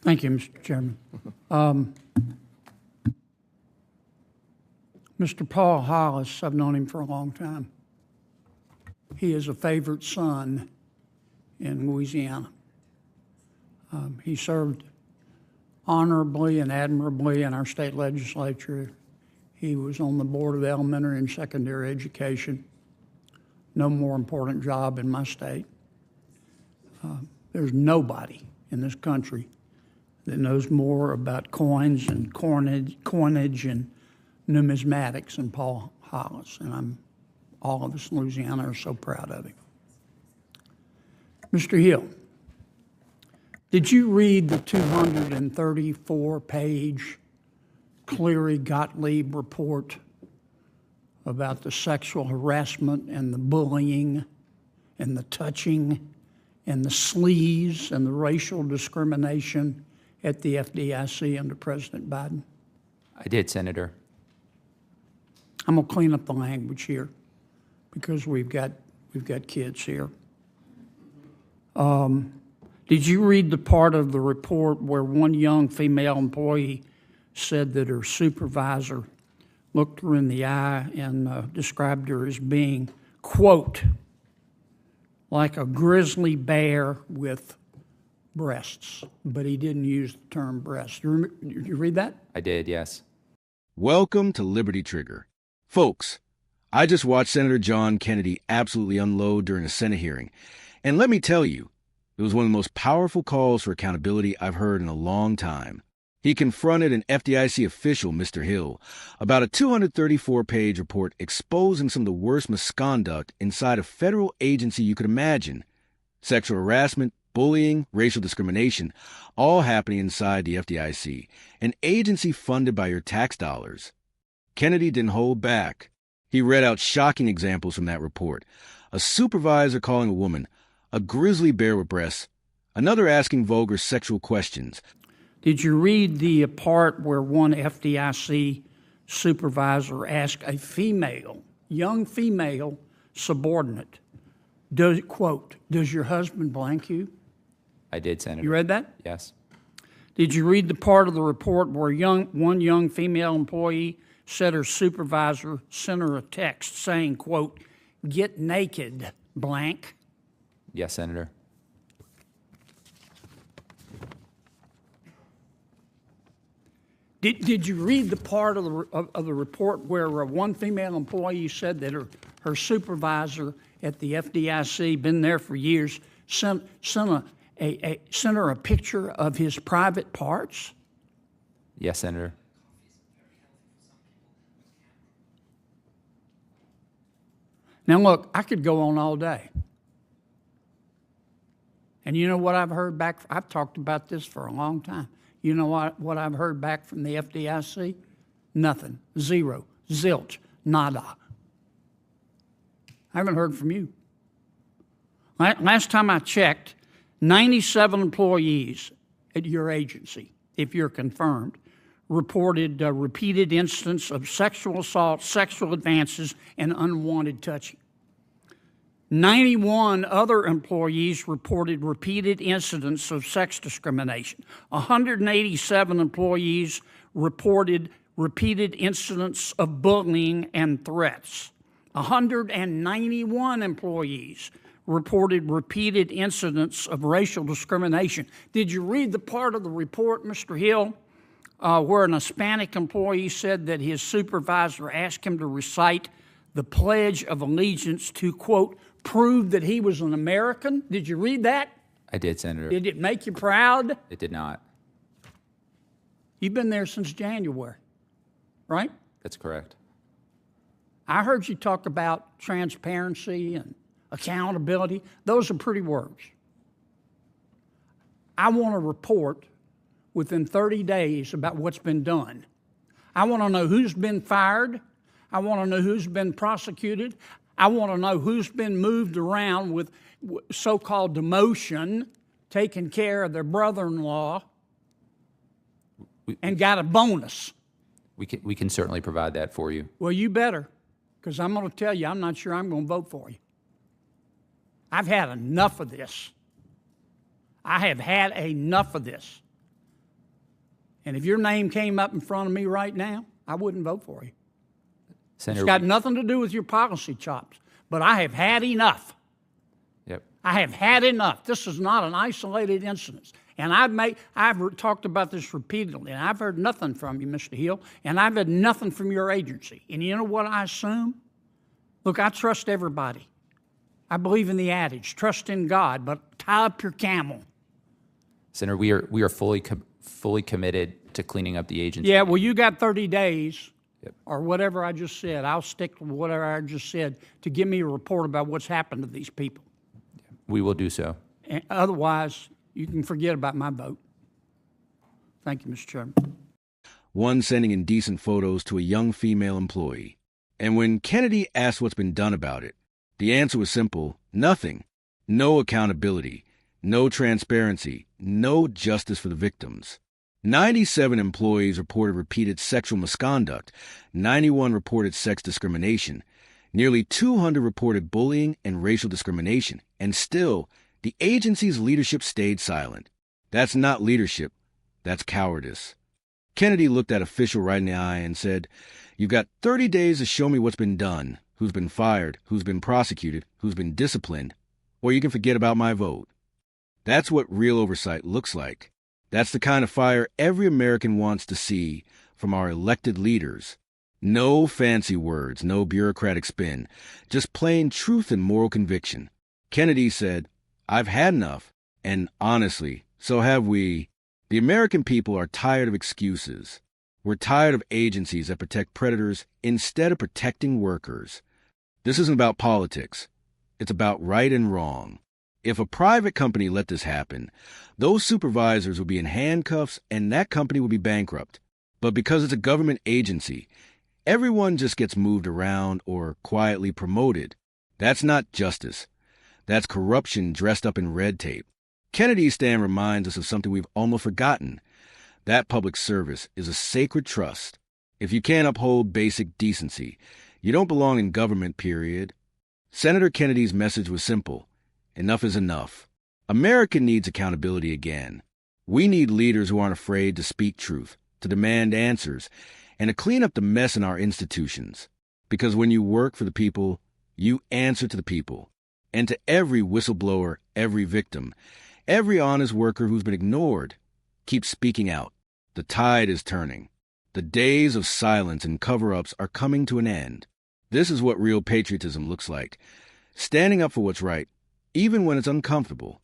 Thank you, Mr. Chairman. Mr. Paul Hollis, I've known him for a long time. He is a favorite son in Louisiana. He served honorably and admirably in our state legislature. He was on the board of elementary and secondary education. No more important job in my state. There's nobody in this country that knows more about coins and coinage and numismatics than Paul Hollis, and all of us in Louisiana are so proud of him. Mr. Hill, did you read the 234-page Cleary-Gottlieb report about the sexual harassment and the bullying and the touching and the sleaze and the racial discrimination at the FDIC under President Biden? I did, Senator. I'm going to clean up the language here because we've got kids here. Did you read the part of the report where one young female employee said that her supervisor looked her in the eye and described her as being, quote, like a grizzly bear with breasts, but he didn't use the term breast. Did you read that? I did, yes. Welcome to Liberty Trigger. Folks, I just watched Senator John Kennedy absolutely unload during a Senate hearing, and let me tell you, it was one of the most powerful calls for accountability I've heard in a long time. He confronted an FDIC official, Mr. Hill, about a 234-page report exposing some of the worst misconduct inside a federal agency you could imagine. Sexual harassment, bullying, racial discrimination, all happening inside the FDIC, an agency funded by your tax dollars. Kennedy didn't hold back. He read out shocking examples from that report. A supervisor calling a woman a grizzly bear with breasts, another asking vulgar sexual questions. Did you read the part where one FDIC supervisor asked a young female subordinate, quote, does your husband blank you? I did, Senator. You read that? Yes. Did you read the part of the report where one young female employee said her supervisor sent her a text saying, quote, get naked, blank? Yes, Senator. Did you read the part of the report where one female employee said that her supervisor at the FDIC, been there for years, sent her a picture of his private parts? Yes, Senator. Now look, I could go on all day. And you know what I've heard back? I've talked about this for a long time. You know what I've heard back from the FDIC? Nothing. Zero. Zilch. Nada. I haven't heard from you. Last time I checked, 97 employees at your agency, if you're confirmed, reported repeated instances of sexual assault, sexual advances, and unwanted touching. 91 other employees reported repeated incidents of sex discrimination. 187 employees reported repeated incidents of bullying and threats. 191 employees reported repeated incidents of racial discrimination. Did you read the part of the report, Mr. Hill, where an Hispanic employee said that his supervisor asked him to recite the Pledge of Allegiance to, quote, prove that he was an American? Did you read that? I did, Senator. Did it make you proud? It did not. You've been there since January, right? That's correct. I heard you talk about transparency and accountability. Those are pretty words. I want a report within 30 days about what's been done. I want to know who's been fired. I want to know who's been prosecuted. I want to know who's been moved around with so-called demotion, taking care of their brother-in-law, and got a bonus. We can certainly provide that for you. Well, you better, because I'm going to tell you, I'm not sure I'm going to vote for you. I've had enough of this. I have had enough of this. And if your name came up in front of me right now, I wouldn't vote for you. It's Senator, got nothing to do with your policy chops. But I have had enough. yep. I have had enough. This is not an isolated incident. And I've talked about this repeatedly, and I've heard nothing from you, Mr. Hill, and I've had nothing from your agency. And you know what I assume? Look, I trust everybody. I believe in the adage, trust in God, but tie up your camel. Senator, we are fully committed to cleaning up the agency. Yeah, well, you got 30 days Yep. or whatever I just said. I'll stick to whatever I just said to give me a report about what's happened to these people. We will do so. And otherwise, you can forget about my vote. Thank you, Mr. Chairman. One sending indecent photos to a young female employee. And when Kennedy asked what's been done about it, the answer was simple: nothing. No accountability, no transparency, no justice for the victims. 97 employees reported repeated sexual misconduct, 91 reported sex discrimination, nearly 200 reported bullying and racial discrimination, and still, the agency's leadership stayed silent. That's not leadership, that's cowardice. Kennedy looked that official right in the eye and said, "You've got 30 days to show me what's been done, who's been fired, who's been prosecuted, who's been disciplined, or you can forget about my vote." That's what real oversight looks like. That's the kind of fire every American wants to see from our elected leaders. No fancy words, no bureaucratic spin, just plain truth and moral conviction. Kennedy said, "I've had enough, and honestly, so have we." The American people are tired of excuses. We're tired of agencies that protect predators instead of protecting workers. This isn't about politics. It's about right and wrong. If a private company let this happen, those supervisors would be in handcuffs and that company would be bankrupt. But because it's a government agency, everyone just gets moved around or quietly promoted. That's not justice. That's corruption dressed up in red tape. Kennedy's stand reminds us of something we've almost forgotten. That public service is a sacred trust. If you can't uphold basic decency, you don't belong in government, period. Senator Kennedy's message was simple. Enough is enough. America needs accountability again. We need leaders who aren't afraid to speak truth, to demand answers, and to clean up the mess in our institutions. Because when you work for the people, you answer to the people. And to every whistleblower, every victim, every honest worker who's been ignored, keep speaking out. The tide is turning. The days of silence and cover-ups are coming to an end. This is what real patriotism looks like. Standing up for what's right, even when it's uncomfortable.